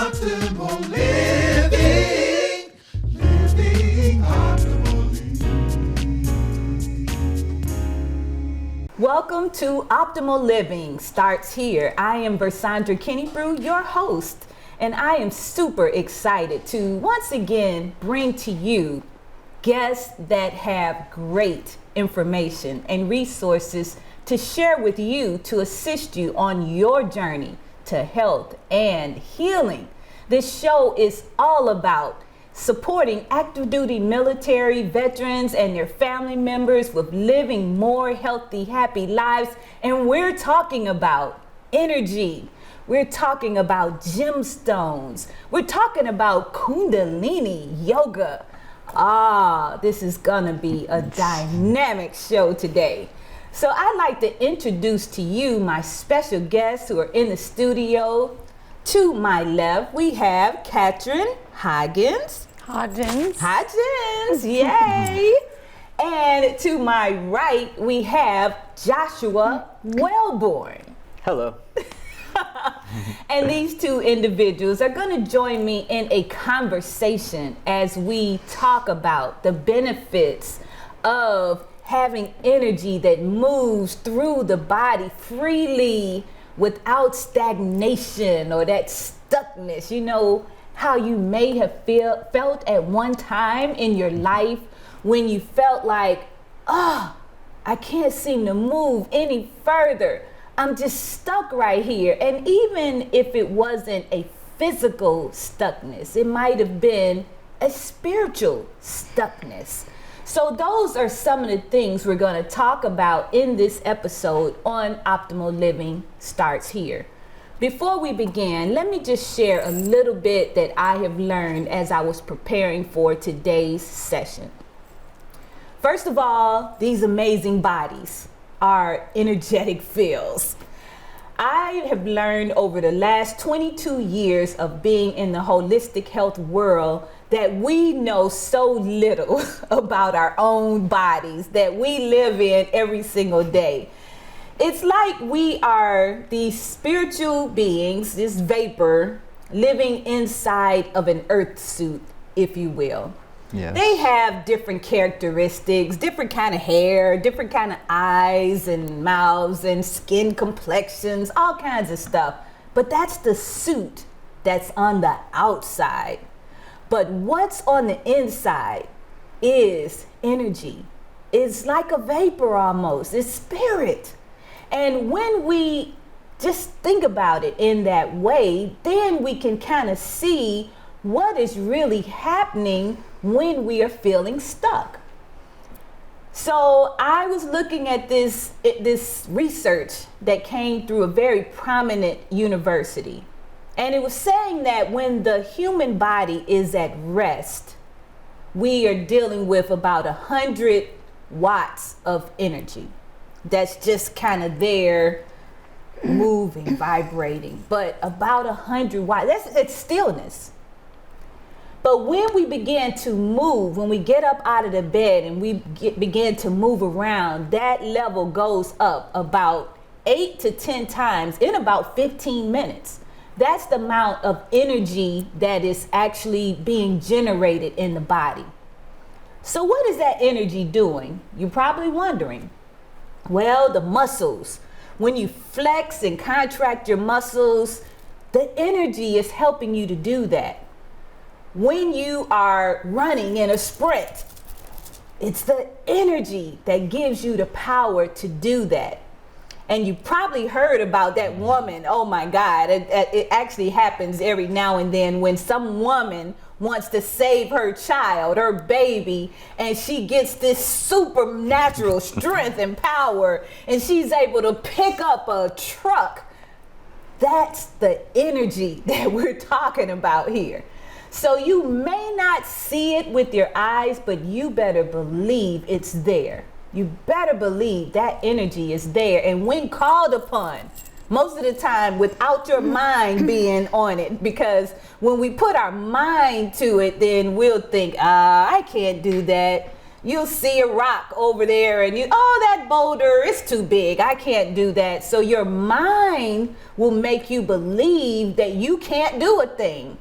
Optimal living, living optimally. Welcome to Optimal Living Starts Here. I am Versandra Kennebrew, your host, and I am super excited to once again bring to you guests that have great information and resources to share with you to assist you on your journey to health and healing. This show is all about supporting active duty military veterans and their family members with living more healthy, happy lives. And we're talking about energy. We're talking about gemstones. We're talking about Kundalini yoga. This is gonna be a dynamic show today. So I'd like to introduce to you my special guests who are in the studio. To my left, we have Katrin Hodgins. Hodgins, yay! And to my right, we have Joshua Wellborn. Hello. And these two individuals are going to join me in a conversation as we talk about the benefits of having energy that moves through the body freely without stagnation or that stuckness. You know how you may have felt at one time in your life when you felt like, I can't seem to move any further. I'm just stuck right here. And even if it wasn't a physical stuckness, it might have been a spiritual stuckness. So those are some of the things we're going to talk about in this episode on Optimal Living Starts Here. Before we begin, let me just share a little bit that I have learned as I was preparing for today's session. First of all, these amazing bodies are energetic fields. I have learned over the last 22 years of being in the holistic health world that we know so little about our own bodies that we live in every single day. It's like we are these spiritual beings, this vapor, living inside of an earth suit, if you will. Yes. They have different characteristics, different kind of hair, different kind of eyes and mouths and skin complexions, all kinds of stuff. But that's the suit that's on the outside. But what's on the inside is energy. It's like a vapor almost. It's spirit. And when we just think about it in that way, then we can kind of see what is really happening when we are feeling stuck. So I was looking at this research that came through a very prominent university. And it was saying that when the human body is at rest, we are dealing with about 100 watts of energy. That's just kind of there, moving, vibrating. But about 100 watts, it's stillness. But when we begin to move, when we get up out of the bed and we begin to move around, that level goes up about 8 to 10 times in about 15 minutes. That's the amount of energy that is actually being generated in the body. So what is that energy doing? You're probably wondering. Well, the muscles. When you flex and contract your muscles, the energy is helping you to do that. When you are running in a sprint, it's the energy that gives you the power to do that. And you probably heard about that woman. Oh my God, it actually happens every now and then when some woman wants to save her child, her baby, and she gets this supernatural strength and power, and she's able to pick up a truck. That's the energy that we're talking about here. So you may not see it with your eyes, but you better believe it's there. You better believe that energy is there. And when called upon, most of the time without your mind being on it, because when we put our mind to it, then we'll think, I can't do that. you'll see a rock over there and that boulder is too big. I can't do that. So your mind will make you believe that you can't do a thing.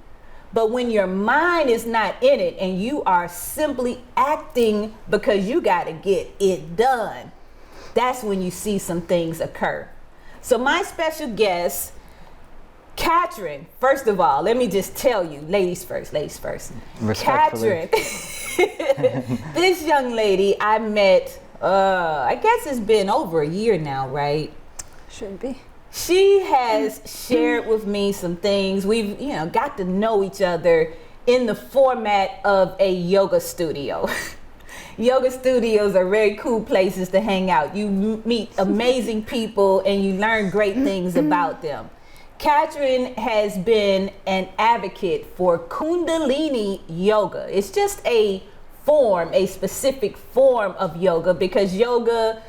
But when your mind is not in it and you are simply acting because you got to get it done, that's when you see some things occur. So my special guest, Katrin, first of all, let me just tell you, ladies first. Respectfully. Katrin, this young lady I met, I guess it's been over a year now, right? Should be. She has shared with me some things. We've, got to know each other in the format of a yoga studio. Yoga studios are very cool places to hang out. You meet amazing people and you learn great things about them. Katrin has been an advocate for Kundalini yoga. It's just a specific form of yoga, because yoga,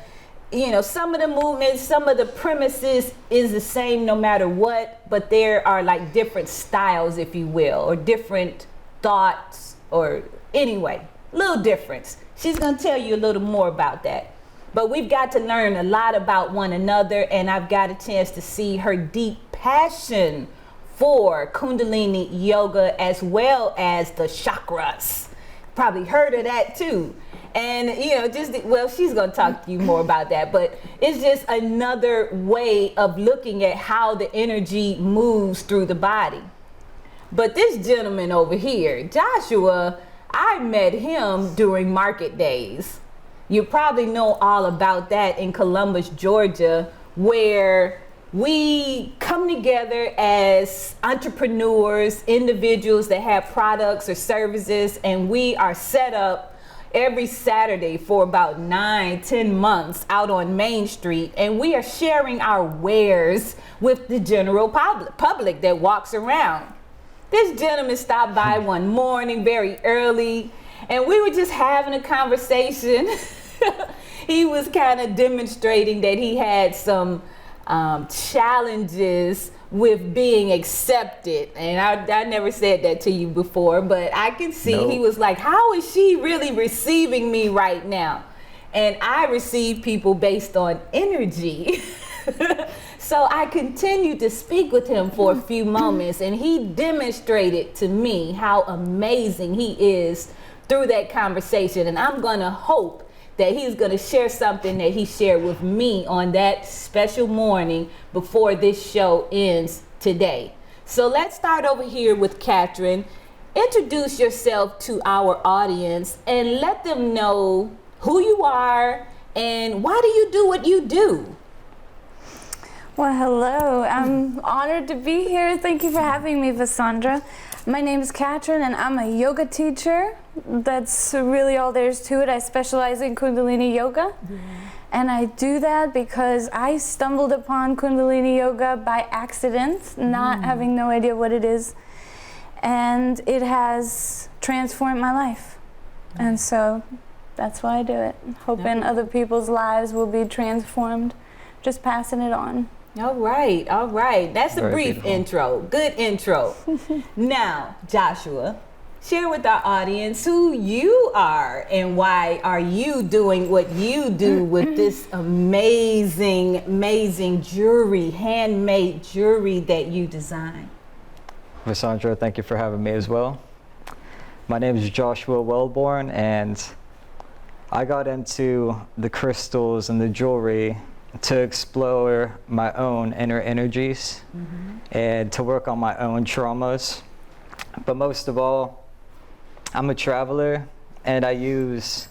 some of the movements, some of the premises is the same no matter what, but there are like different styles, if you will, or different thoughts, or anyway, little difference. She's gonna tell you a little more about that. But we've got to learn a lot about one another, and I've got a chance to see her deep passion for Kundalini yoga as well as the chakras. Probably heard of that too. And she's gonna talk to you more about that, but it's just another way of looking at how the energy moves through the body. But this gentleman over here, Joshua, I met him during market days. You probably know all about that in Columbus, Georgia, where we come together as entrepreneurs, individuals that have products or services, and we are set up every Saturday for about 9-10 months out on Main Street, and we are sharing our wares with the general public that walks around. This gentleman stopped by one morning very early, and we were just having a conversation. He was kind of demonstrating that he had some challenges with being accepted, and I never said that to you before, but I can see. Nope. He was like, how is she really receiving me right now? And I receive people based on energy. So I continued to speak with him for a few moments, and he demonstrated to me how amazing he is through that conversation. And I'm gonna hope that he's going to share something that he shared with me on that special morning before this show ends today. So let's start over here with Katrin. Introduce yourself to our audience and let them know who you are and why do you do what you do? Well, hello. I'm honored to be here. Thank you for having me, Vassandra. My name is Katrin, and I'm a yoga teacher. That's really all there is to it. I specialize in Kundalini yoga. And I do that because I stumbled upon Kundalini yoga by accident, not having no idea what it is. And it has transformed my life. And so that's why I do it. Hoping other people's lives will be transformed, just passing it on. All right. That's a brief intro. Good intro. Now, Joshua, share with our audience who you are and why are you doing what you do with this amazing jewelry, handmade jewelry that you design. Vassandra, thank you for having me as well. My name is Joshua Wellborn, and I got into the crystals and the jewelry to explore my own inner energies and to work on my own traumas. But most of all, I'm a traveler, and I use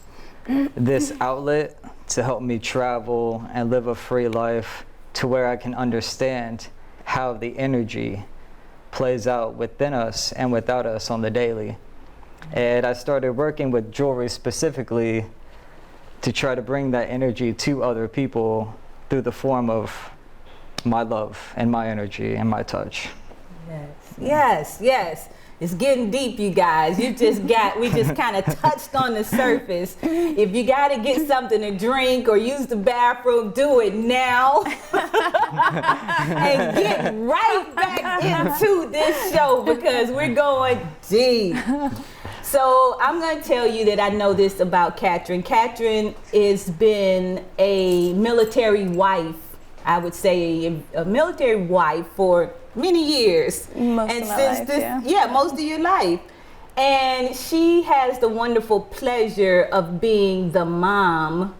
this outlet to help me travel and live a free life to where I can understand how the energy plays out within us and without us on the daily. And I started working with jewelry specifically to try to bring that energy to other people through the form of my love and my energy and my touch. Yes. It's getting deep, you guys. We just kind of touched on the surface. If you got to get something to drink or use the bathroom, do it now. And get right back into this show because we're going deep. So I'm going to tell you that I know this about Katrin. Katrin has been a military wife, I would say a military wife for many years. Most of my life, yeah, most of your life. And she has the wonderful pleasure of being the mom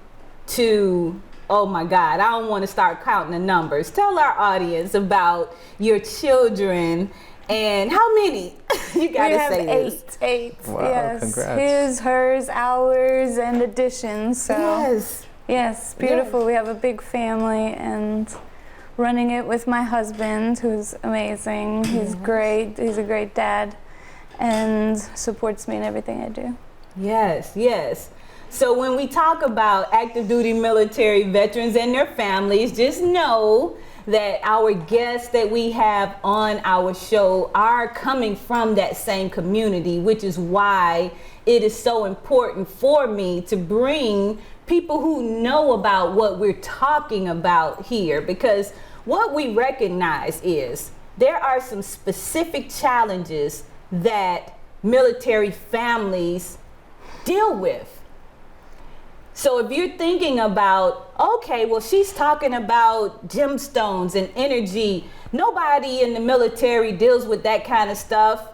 to, oh my God, I don't want to start counting the numbers. Tell our audience about your children and how many. You got to say this. Eight. Wow, yes. congrats. His, hers, ours, and additions. So yes, beautiful. Yes. We have a big family and running it with my husband, who's amazing. He's great. He's a great dad and supports me in everything I do. Yes, yes. So when we talk about active duty military veterans and their families, just know that our guests that we have on our show are coming from that same community, which is why it is so important for me to bring people who know about what we're talking about here, because what we recognize is there are some specific challenges that military families deal with. So if you're thinking about, okay, well, she's talking about gemstones and energy, nobody in the military deals with that kind of stuff.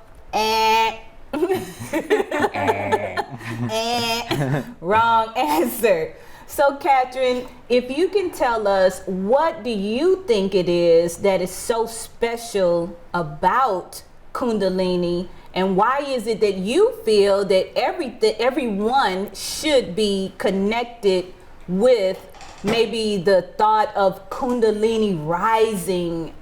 Wrong answer. So Katrin, if you can tell us, what do you think it is that is so special about Kundalini, and why is it that you feel that everyone should be connected with maybe the thought of Kundalini rising?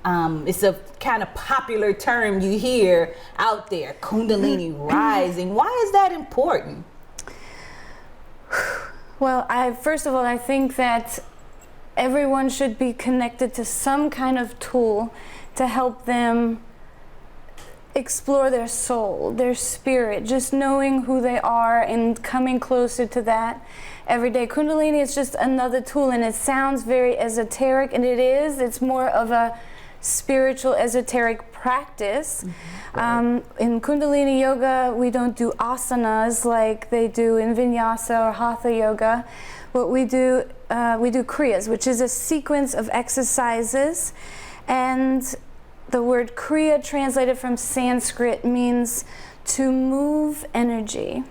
It's a kind of popular term you hear out there, Kundalini rising. Why is that important? Well, first of all, I think that everyone should be connected to some kind of tool to help them explore their soul, their spirit, just knowing who they are and coming closer to that every day. Kundalini is just another tool, and it sounds very esoteric, and it is. It's more of a spiritual, esoteric practice. In Kundalini yoga, we don't do asanas like they do in Vinyasa or Hatha yoga. What we do kriyas, which is a sequence of exercises, and the word kriya, translated from Sanskrit, means to move energy.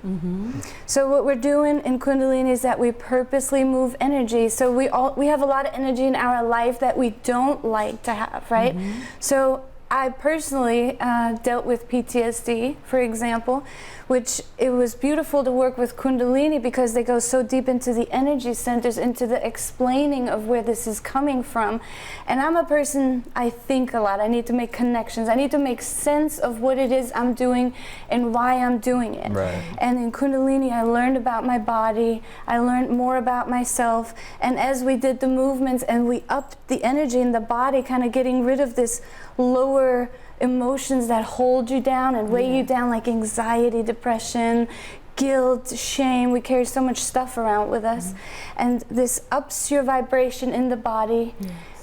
So what we're doing in Kundalini is that we purposely move energy. So we have a lot of energy in our life that we don't like to have, right? So I personally dealt with PTSD, for example, which it was beautiful to work with Kundalini because they go so deep into the energy centers, into the explaining of where this is coming from. And I'm a person, I think a lot. I need to make connections. I need to make sense of what it is I'm doing and why I'm doing it. Right. And in Kundalini, I learned about my body. I learned more about myself. And as we did the movements and we upped the energy in the body, kind of getting rid of this lower emotions that hold you down and weigh you down, like anxiety, depression, guilt, shame. We carry so much stuff around with us. And this ups your vibration in the body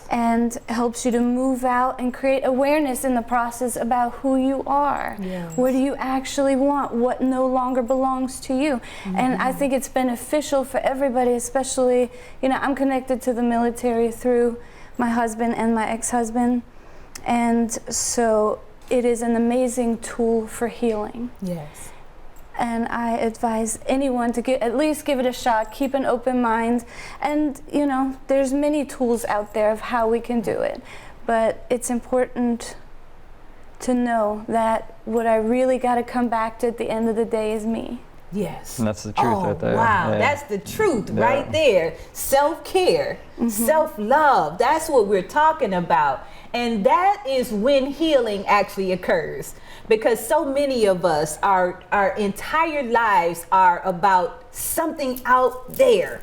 and helps you to move out and create awareness in the process about who you are. What do you actually want? What no longer belongs to you? And I think it's beneficial for everybody, especially, I'm connected to the military through my husband and my ex-husband. And so it is an amazing tool for healing. Yes. And I advise anyone to at least give it a shot, keep an open mind. And, there's many tools out there of how we can do it. But it's important to know that what I really got to come back to at the end of the day is me. Yes. And that's the truth right there. Wow, Yeah. that's the truth right there. Self-care, self-love, that's what we're talking about. And that is when healing actually occurs. Because so many of us, our entire lives are about something out there.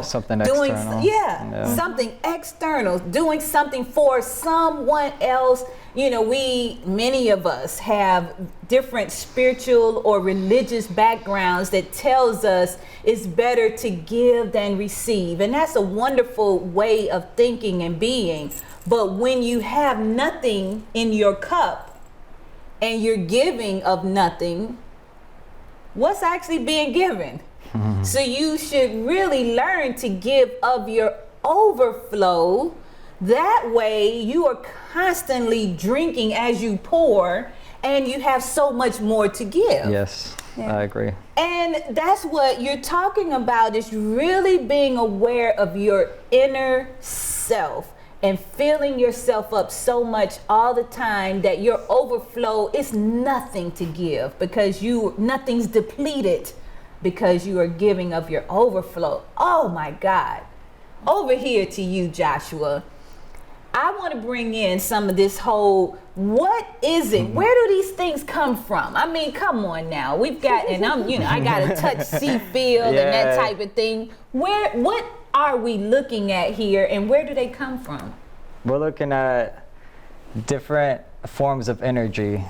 Something doing external. Something external, doing something for someone else. Many of us have different spiritual or religious backgrounds that tells us it's better to give than receive, and that's a wonderful way of thinking and being. But when you have nothing in your cup and you're giving of nothing, what's actually being given. So you should really learn to give of your overflow. That way you are constantly drinking as you pour, and you have so much more to give. Yes, I agree. And that's what you're talking about, is really being aware of your inner self and filling yourself up so much all the time that your overflow is nothing to give, because nothing's depleted, because you are giving of your overflow. Oh my God. Over here to you, Joshua. I want to bring in some of this whole, what is it? Where do these things come from? I mean, come on now. We've got, and I got to touch, see, feel, and that type of thing. What are we looking at here, and where do they come from? We're looking at different forms of energy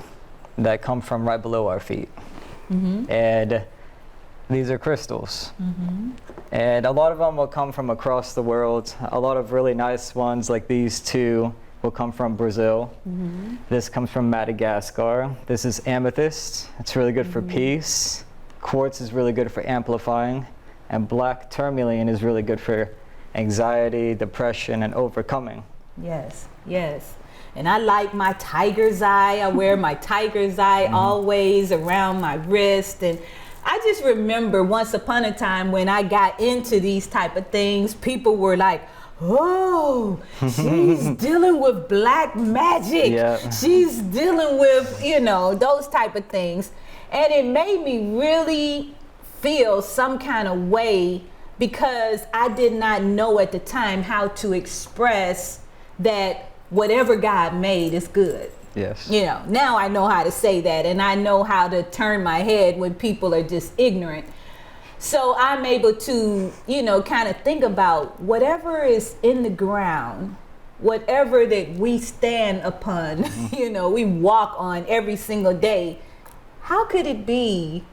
that come from right below our feet. And these are crystals. And a lot of them will come from across the world. A lot of really nice ones, like these two, will come from Brazil. This comes from Madagascar. This is amethyst. It's really good for peace. Quartz is really good for amplifying. And black tourmaline is really good for anxiety, depression, and overcoming. Yes, yes. And I like my tiger's eye. I wear my tiger's eye always around my wrist. And I just remember once upon a time when I got into these type of things, people were like, oh, she's dealing with black magic. She's dealing with, those type of things. And it made me really feel some kind of way, because I did not know at the time how to express that whatever God made is good. Yes. Now I know how to say that, and I know how to turn my head when people are just ignorant. So I'm able to, kind of think about whatever is in the ground, whatever that we stand upon, we walk on every single day. How could it be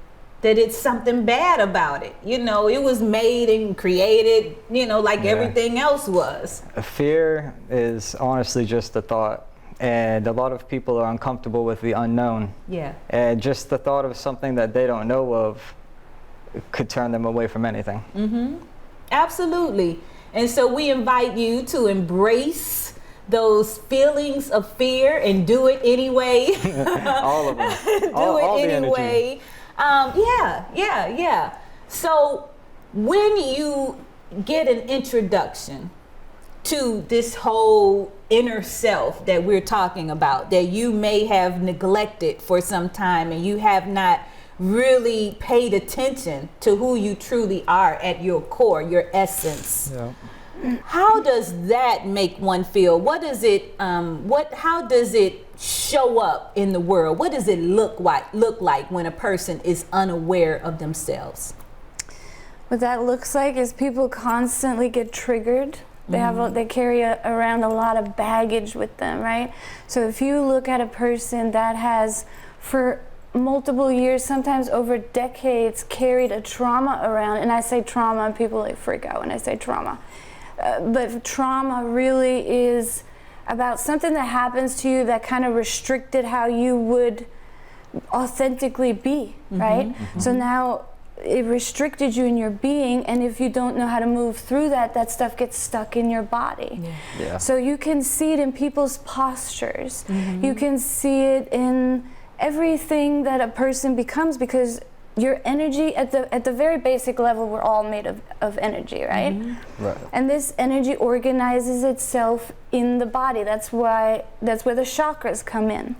that it's something bad about it? It was made and created, like everything else was. Fear is honestly just a thought. And a lot of people are uncomfortable with the unknown. And just the thought of something that they don't know of could turn them away from anything. Absolutely. And so we invite you to embrace those feelings of fear and do it anyway. All of them. Do it anyway. So when you get an introduction to this whole inner self that we're talking about, that you may have neglected for some time, and you have not really paid attention to who you truly are at your core, your essence. How does that make one feel? What does it how does it show up in the world? What does it look like when a person is unaware of themselves? What that looks like is people constantly get triggered. They carry around a lot of baggage with them, right? So if you look at a person that has, for multiple years, sometimes over decades, carried a trauma around, and I say trauma, and people freak out when I say trauma. But trauma really is about something that happens to you that kind of restricted how you would authentically be, right? So now it restricted you in your being, and if you don't know how to move through that stuff gets stuck in your body. So you can see it in people's postures. You can see it in everything that a person becomes, because your energy, at the very basic level, we're all made of energy, right? And this energy organizes itself in the body. That's where the chakras come in.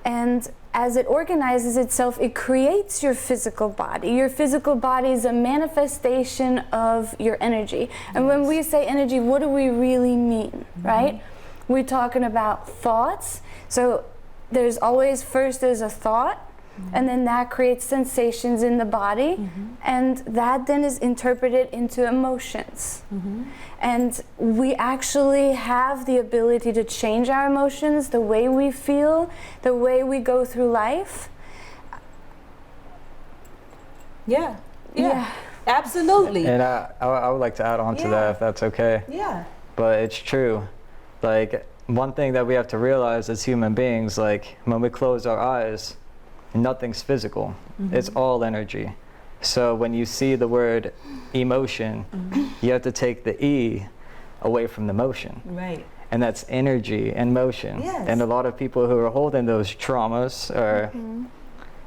And as it organizes itself, it creates your physical body. Your physical body is a manifestation of your energy. And when we say energy, what do we really mean, right? We're talking about thoughts. So there's always, first there's a thought, and then that creates sensations in the body, and that then is interpreted into emotions. And we actually have the ability to change our emotions, the way we feel, the way we go through life. Yeah, absolutely. And I would like to add on to that, if that's okay. But it's true. Like, one thing that we have to realize as human beings, like when we close our eyes, nothing's physical. It's all energy. So when you see the word emotion, you have to take the E away from the motion. Right. And that's energy and motion. Yes. And a lot of people who are holding those traumas or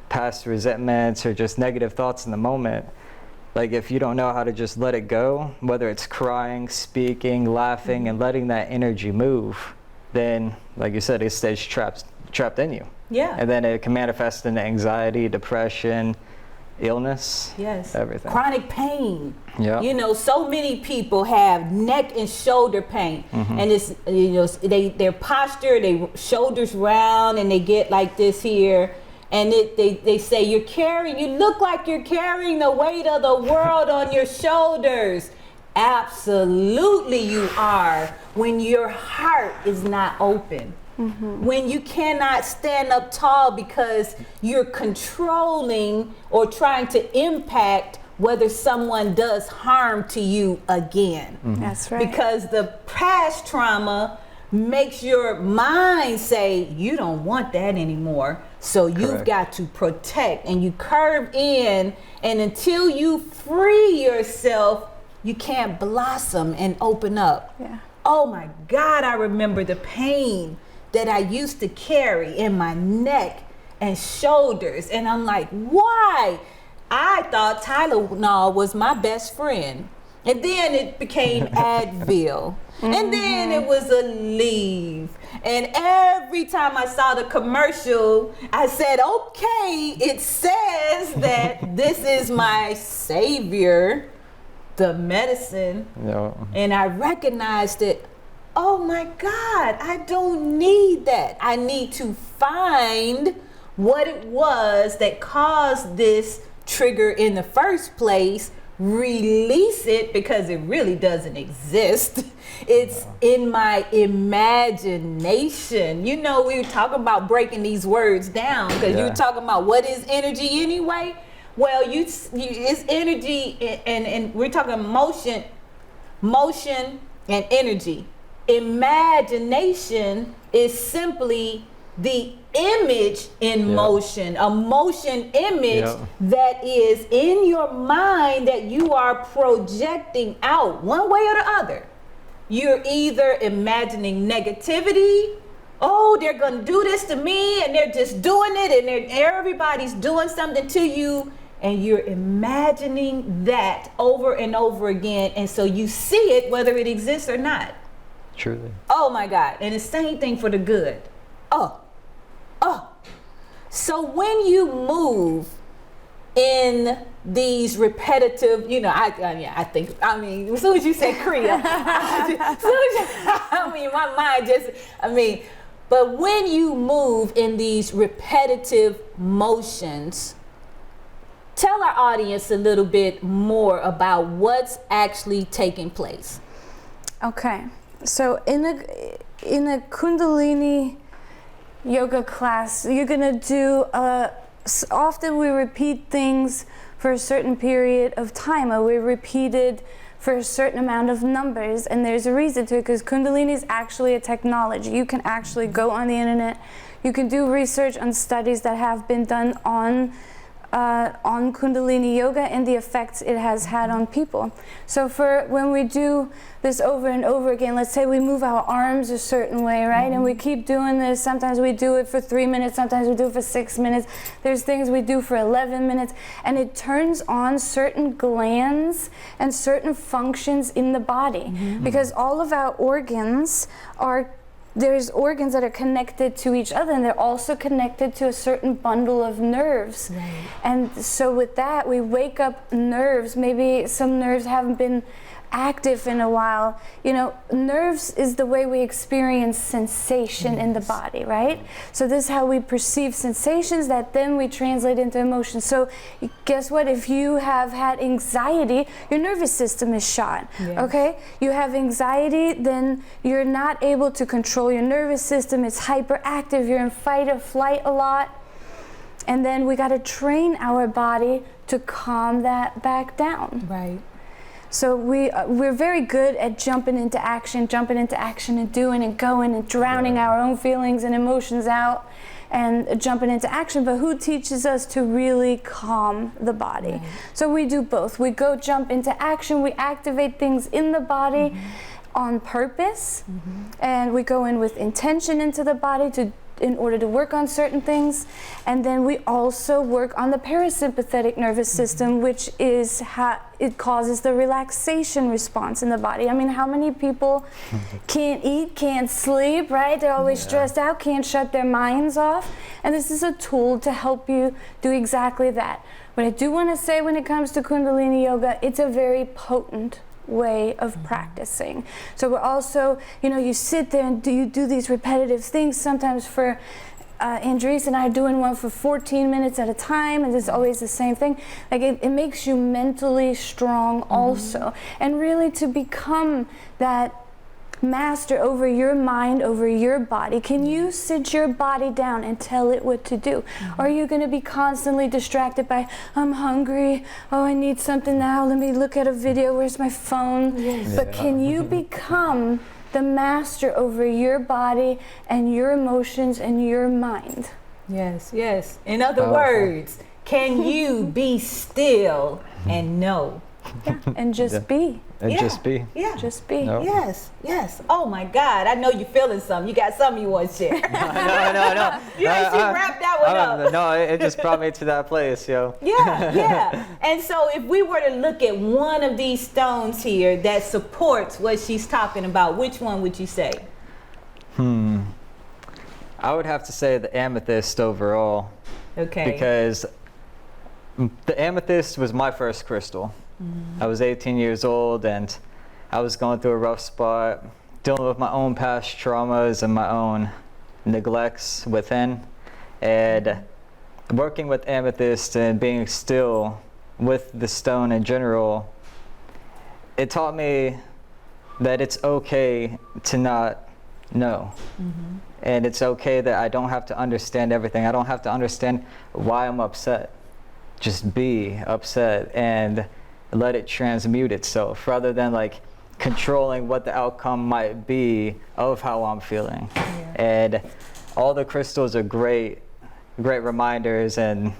past resentments or just negative thoughts in the moment, like if you don't know how to just let it go, whether it's crying, speaking, laughing, and letting that energy move, then, like you said, it stays trapped in you. Yeah. And then it can manifest into anxiety, depression, illness, Yes. everything. Chronic pain. Yeah. You know, so many people have neck and shoulder pain, and it's, you know, their posture, their shoulders round, and they get like this here, and they say you look like you're carrying the weight of the world on your shoulders. Absolutely, you are, when your heart is not open. When you cannot stand up tall because you're controlling or trying to impact whether someone does harm to you again. That's right. Because the past trauma makes your mind say, you don't want that anymore. So you've Correct. got to protect, and you curve in, and until you free yourself, you can't blossom and open up. Yeah. Oh my God, I remember the pain that I used to carry in my neck and shoulders. And I'm like, why? I thought Tylenol was my best friend. And then it became Advil. And then it was Aleve. And every time I saw the commercial, I said, okay, it says that this is my savior, the medicine. Yeah. And I recognized it. Oh my God, I don't need that. I need to find what it was that caused this trigger in the first place, release it, because it really doesn't exist. It's in my imagination. You know, we were talking about breaking these words down, because you were talking about what is energy anyway. Well, it's energy, and we're talking motion and energy. Imagination is simply the image in motion, a motion image that is in your mind that you are projecting out one way or the other. You're either imagining negativity, oh, they're gonna do this to me, and they're just doing it, and everybody's doing something to you, and you're imagining that over and over again, and so you see it whether it exists or not. Truly. Oh my God. And the same thing for the good. So when you move in these repetitive, you know, I think, as soon as you said Kriya, my mind just, but when you move in these repetitive motions, tell our audience a little bit more about what's actually taking place. Okay. So in a Kundalini yoga class, you're gonna do often we repeat things for a certain period of time, or we repeat it for a certain amount of numbers, and there's a reason to it, because Kundalini is actually a technology. You can actually go on the internet, you can do research on studies that have been done on Kundalini yoga and the effects it has had on people. So when we do this over and over again, let's say we move our arms a certain way, right? And we keep doing this. Sometimes we do it for 3 minutes, sometimes we do it for 6 minutes. There's things we do for 11 minutes, and it turns on certain glands and certain functions in the body, because all of our organs there's organs that are connected to each other, and they're also connected to a certain bundle of nerves. Right. And so with that, we wake up nerves. Maybe some nerves haven't been active in a while. You know, nerves is the way we experience sensation in the body, right? So this is how we perceive sensations that then we translate into emotions. So guess what? If you have had anxiety, your nervous system is shot, okay? You have anxiety, then you're not able to control your nervous system. It's hyperactive. You're in fight or flight a lot. And then we got to train our body to calm that back down. Right. So we're very good at jumping into action and doing and going and drowning our own feelings and emotions out and jumping into action, but who teaches us to really calm the body? Right. So we do both. We go jump into action, we activate things in the body on purpose, and we go in with intention into the body in order to work on certain things, and then we also work on the parasympathetic nervous system, which is how it causes the relaxation response in the body. I mean, how many people can't eat, can't sleep, right? They're always stressed out, can't shut their minds off, and this is a tool to help you do exactly that. But I do want to say, when it comes to Kundalini yoga, it's a very potent way of practicing. So we're also, you sit there and you do these repetitive things. Sometimes for Andres and I are doing one for 14 minutes at a time, and it's always the same thing. Like it makes you mentally strong also, and really to become that master over your mind, over your body. Can you sit your body down and tell it what to do? Or are you going to be constantly distracted by, I'm hungry, oh, I need something now, let me look at a video, where's my phone? But can you become the master over your body and your emotions and your mind? Yes. In other words, can you be still and know? And just be. And just be. Yeah. Just be. No. Yes. Oh my God, I know you're feeling something. You got something you want to share. No. You actually wrapped that one up. No, it just brought me to that place, yo. Yeah. And so if we were to look at one of these stones here that supports what she's talking about, which one would you say? I would have to say the amethyst overall. Okay. Because the amethyst was my first crystal. I was 18 years old and I was going through a rough spot, dealing with my own past traumas and my own neglects within. And working with amethyst and being still with the stone in general, it taught me that it's okay to not know. And it's okay that I don't have to understand everything. I don't have to understand why I'm upset. Just be upset and let it transmute itself, rather than like controlling what the outcome might be of how I'm feeling. And all the crystals are great reminders and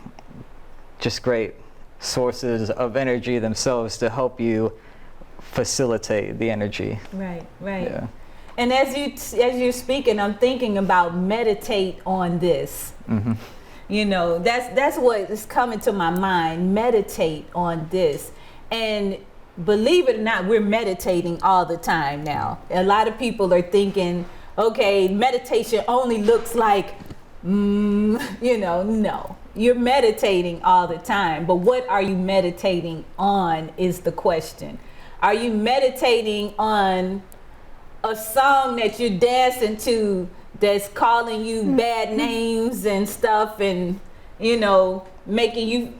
just great sources of energy themselves to help you facilitate the energy. Right. Yeah. And as you're speaking, I'm thinking about meditate on this. That's what is coming to my mind. Meditate on this. And believe it or not, we're meditating all the time now. A lot of people are thinking, okay, meditation only looks like, no. You're meditating all the time. But what are you meditating on is the question. Are you meditating on a song that you're dancing to that's calling you bad names and stuff, and making you,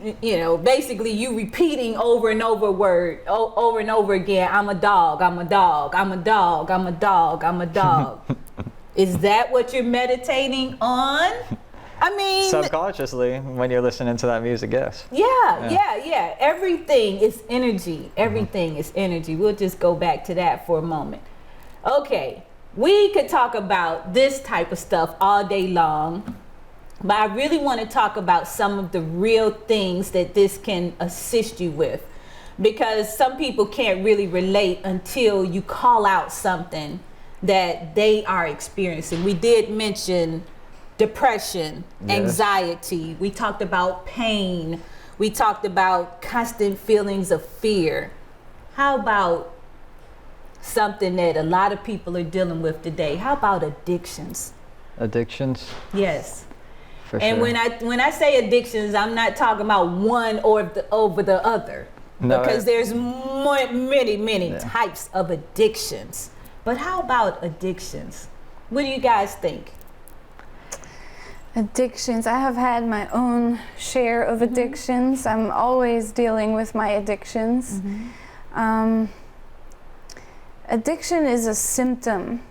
basically you repeating over and over again, I'm a dog, I'm a dog, I'm a dog, I'm a dog, I'm a dog. Is that what you're meditating on? I mean, subconsciously, when you're listening to that music, yes. Yeah. Everything is energy. Everything is energy. We'll just go back to that for a moment. Okay, we could talk about this type of stuff all day long, but I really want to talk about some of the real things that this can assist you with, because some people can't really relate until you call out something that they are experiencing. We did mention depression, anxiety. We talked about pain. We talked about constant feelings of fear. How about something that a lot of people are dealing with today? How about addictions? Addictions? Yes. For and sure. when I say addictions, I'm not talking about one over the other, because there's many types of addictions. But how about addictions? What do you guys think? Addictions. I have had my own share of addictions. I'm always dealing with my addictions. Addiction is a symptom.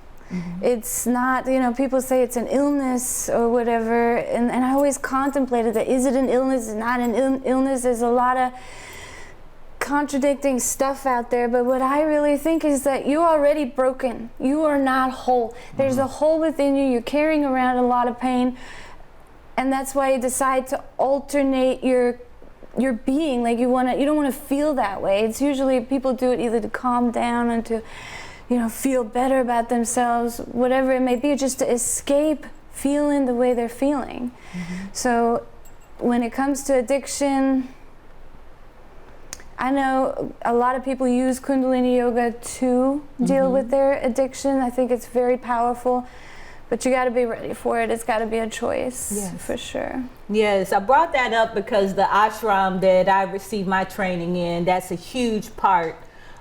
It's not, people say it's an illness or whatever, and I always contemplated that. Is it an illness? Is it not an illness? There's a lot of contradicting stuff out there, but what I really think is that you're already broken. You are not whole. There's a hole within you. You're carrying around a lot of pain, and that's why you decide to alternate your being. Like you don't want to feel that way. It's usually people do it either to calm down and to, feel better about themselves, whatever it may be, just to escape feeling the way they're feeling. So when it comes to addiction, I know a lot of people use Kundalini Yoga to deal with their addiction. I think it's very powerful, but you got to be ready for it. It's got to be a choice, for sure. Yes, I brought that up because the ashram that I received my training in, that's a huge part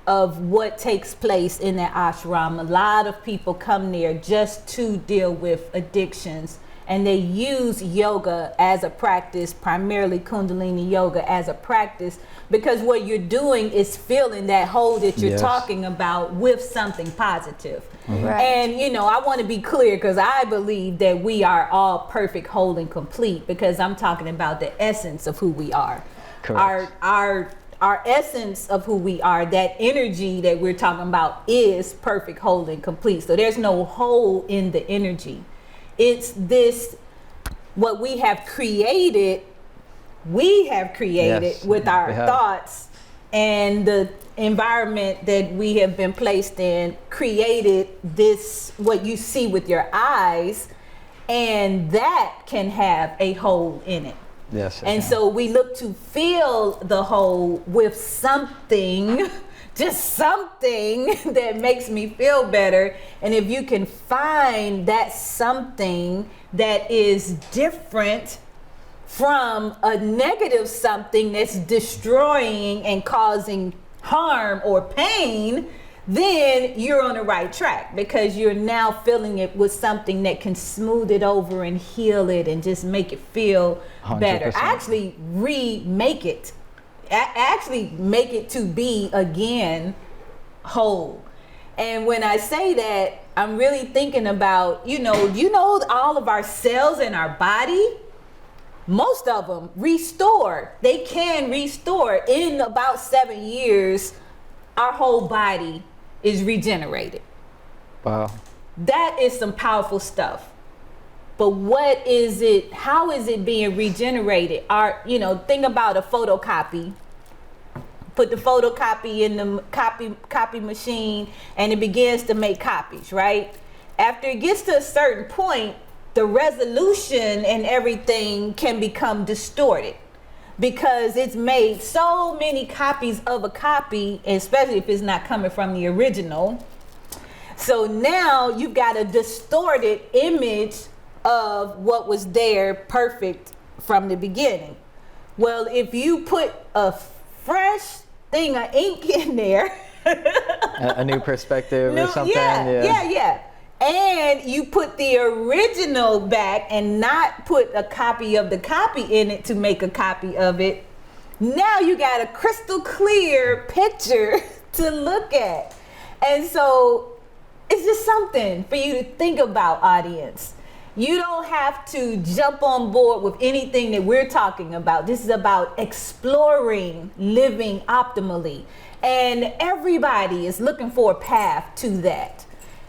of what takes place in that ashram. A lot of people come there just to deal with addictions. And they use yoga as a practice, primarily Kundalini yoga as a practice, because what you're doing is filling that hole that you're talking about with something positive. Right. And, I want to be clear because I believe that we are all perfect, whole, and complete, because I'm talking about the essence of who we are. Correct. Our essence of who we are, that energy that we're talking about is perfect, whole, and complete. So there's no hole in the energy. It's this, what we have created with our thoughts and the environment that we have been placed in, created this, what you see with your eyes, and that can have a hole in it. Yes. And so we look to fill the hole with something, just something that makes me feel better. And if you can find that something that is different from a negative something that's destroying and causing harm or pain, then you're on the right track, because you're now filling it with something that can smooth it over and heal it and just make it feel 100%. better. Actually remake it. Actually make it to be again whole. And when I say that, I'm really thinking about, all of our cells in our body, most of them restore. They can restore. In about 7 years, our whole body is regenerated. Wow. That is some powerful stuff. But what is it? How is it being regenerated? Think about a photocopy. Put the photocopy in the copy machine, and it begins to make copies, right? After it gets to a certain point, the resolution and everything can become distorted, because it's made so many copies of a copy, especially if it's not coming from the original. So now you've got a distorted image of what was there perfect from the beginning. Well, if you put a fresh thing of ink in there, a new perspective or something. Yeah. And you put the original back and not put a copy of the copy in it to make a copy of it. Now you got a crystal clear picture to look at. And so it's just something for you to think about, audience. You don't have to jump on board with anything that we're talking about. This is about exploring living optimally. And everybody is looking for a path to that.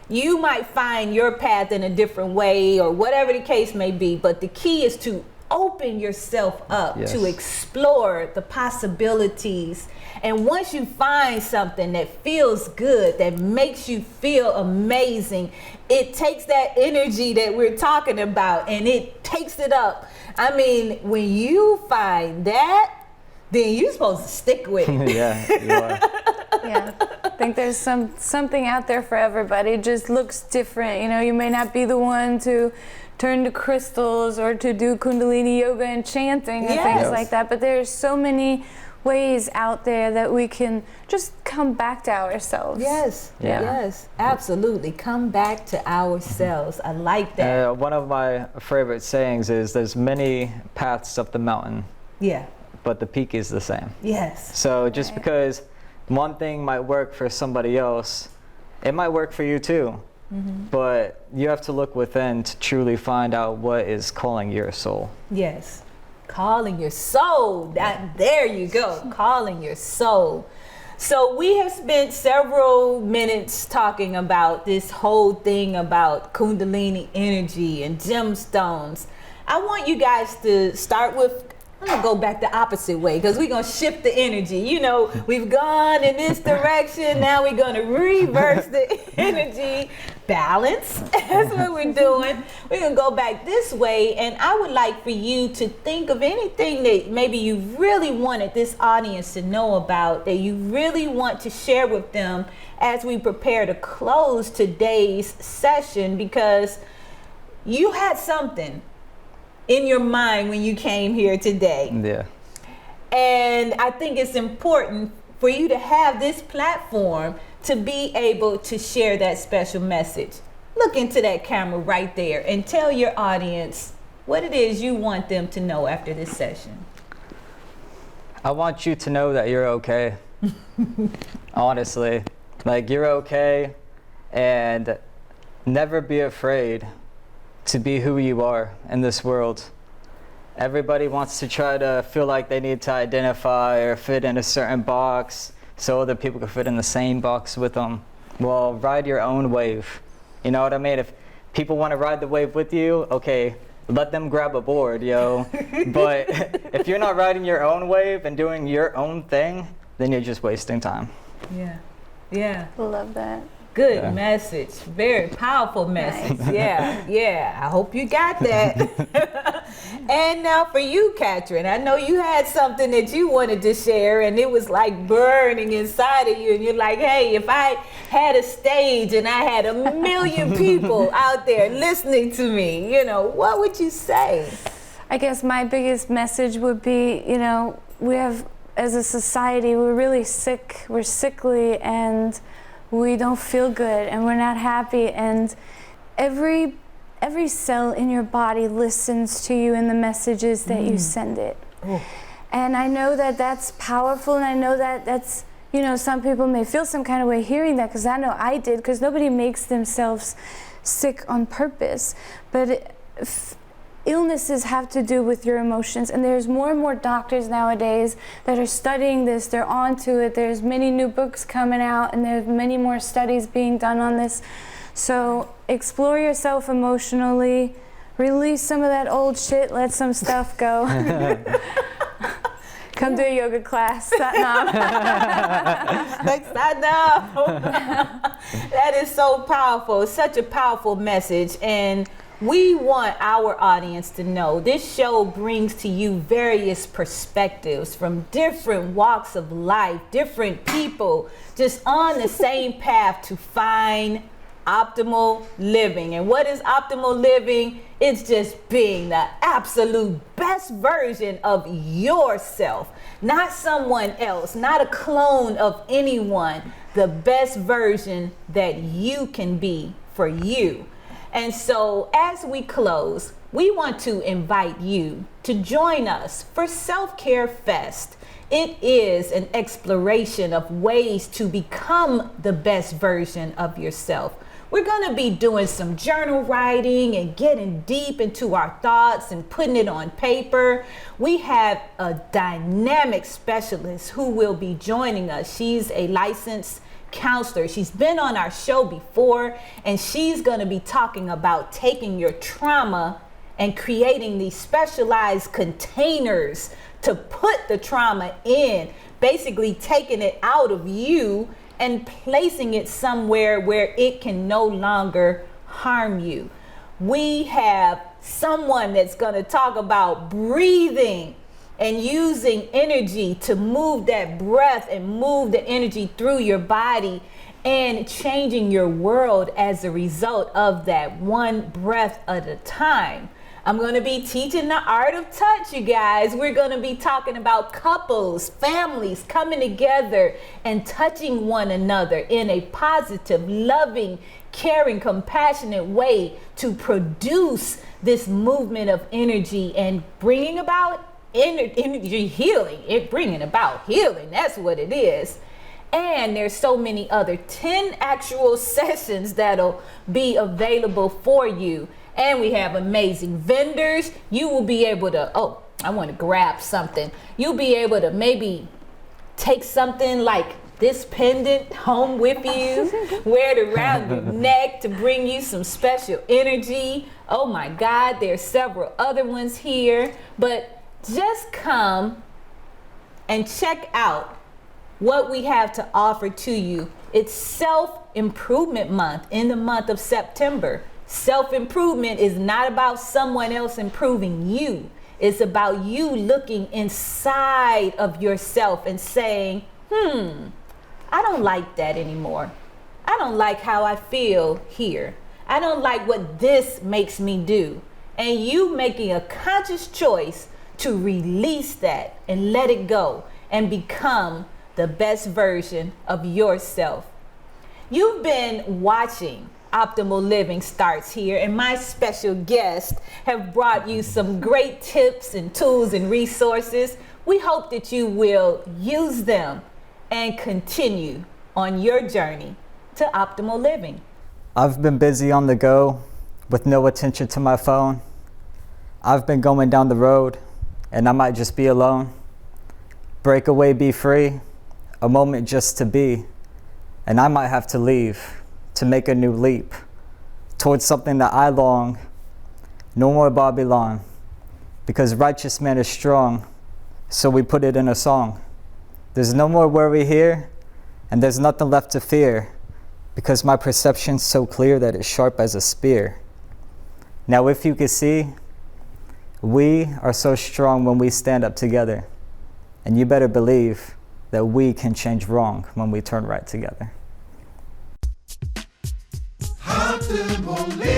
You might find your path in a different way or whatever the case may be, but the key is to open yourself up to explore the possibilities. And once you find something that feels good, that makes you feel amazing, it takes that energy that we're talking about and it takes it up. I mean, when you find that, then you're supposed to stick with it. Yeah, you are. Yeah, I think there's something out there for everybody. It just looks different. You may not be the one to turn to crystals or to do Kundalini yoga and chanting and things like that, but there's so many ways out there that we can just come back to ourselves. Yes, absolutely. Come back to ourselves. I like that. One of my favorite sayings is, there's many paths up the mountain, but the peak is the same. Yes. So just because one thing might work for somebody else, it might work for you too. But you have to look within to truly find out what is calling your soul. Yes. Calling your soul. There you go. Calling your soul. So we have spent several minutes talking about this whole thing about Kundalini energy and gemstones. I want you guys to start with, I'm gonna go back the opposite way because we're gonna shift the energy. You know, we've gone in this direction, now we're gonna reverse the energy. Balance, that's what we're doing. We're gonna go back this way, and I would like for you to think of anything that maybe you really wanted this audience to know about, that you really want to share with them as we prepare to close today's session, because you had something in your mind when you came here today. Yeah. And I think it's important for you to have this platform to be able to share that special message. Look into that camera right there and tell your audience what it is you want them to know after this session. I want you to know that you're okay. Honestly, like, you're okay, and never be afraid to be who you are in this world. Everybody wants to try to feel like they need to identify or fit in a certain box so other people can fit in the same box with them. Well, ride your own wave. You know what I mean? If people want to ride the wave with you, okay, let them grab a board, yo. But if you're not riding your own wave and doing your own thing, then you're just wasting time. Yeah, yeah. Love that. Good message. Very powerful message. Nice. Yeah. I hope you got that. And now for you, Katrin, I know you had something that you wanted to share, and it was like burning inside of you. And you're like, hey, if I had a stage and I had 1 million people out there listening to me, you know, what would you say? I guess my biggest message would be, you know, we have, as a society, we're really sick, we're sickly, and we don't feel good, and we're not happy, and every cell in your body listens to you in the messages that you send it. Ooh. And I know that that's powerful, and I know that that's, you know, some people may feel some kind of way hearing that, because I know I did, because nobody makes themselves sick on purpose. But illnesses have to do with your emotions, and there's more and more doctors nowadays that are studying this. They're onto it. There's many new books coming out, and there's many more studies being done on this. So explore yourself emotionally, release some of that old shit, let some stuff go. Come to a yoga class. Satnam. Like Satnam. That is so powerful. Such a powerful message. And we want our audience to know this show brings to you various perspectives from different walks of life, different people just on the same path to find optimal living. And what is optimal living? It's just being the absolute best version of yourself, not someone else, not a clone of anyone, the best version that you can be for you. And so as we close, we want to invite you to join us for Self-Care Fest. It is an exploration of ways to become the best version of yourself. We're going to be doing some journal writing and getting deep into our thoughts and putting it on paper. We have a dynamic specialist who will be joining us. She's a licensed counselor. She's been on our show before, and she's going to be talking about taking your trauma and creating these specialized containers to put the trauma in, basically taking it out of you and placing it somewhere where it can no longer harm you. We have someone that's going to talk about breathing and using energy to move that breath and move the energy through your body and changing your world as a result of that, one breath at a time. I'm going to be teaching the art of touch, you guys. We're going to be talking about couples, families coming together and touching one another in a positive, loving, caring, compassionate way to produce this movement of energy and bringing about energy healing. Bringing about healing. That's what it is. And there's so many other 10 actual sessions that'll be available for you. And we have amazing vendors. You will be able to, I want to grab something. You'll be able to maybe take something like this pendant home with you, wear it around your neck to bring you some special energy. Oh my God, there's several other ones here, but just come and check out what we have to offer to you. It's self-improvement month in the month of September. Self-improvement is not about someone else improving you. It's about you looking inside of yourself and saying, I don't like that anymore. I don't like how I feel here. I don't like what this makes me do. And you making a conscious choice to release that and let it go and become the best version of yourself. You've been watching Optimal Living Starts Here, and my special guests have brought you some great tips and tools and resources. We hope that you will use them and continue on your journey to optimal living. I've been busy on the go with no attention to my phone. I've been going down the road and I might just be alone. Break away, be free, a moment just to be. And I might have to leave to make a new leap towards something that I long. No more Babylon, because righteous man is strong, so we put it in a song. There's no more worry here, and there's nothing left to fear, because my perception's so clear that it's sharp as a spear. Now if you could see, we are so strong when we stand up together, and you better believe that we can change wrong when we turn right together. Optimal living.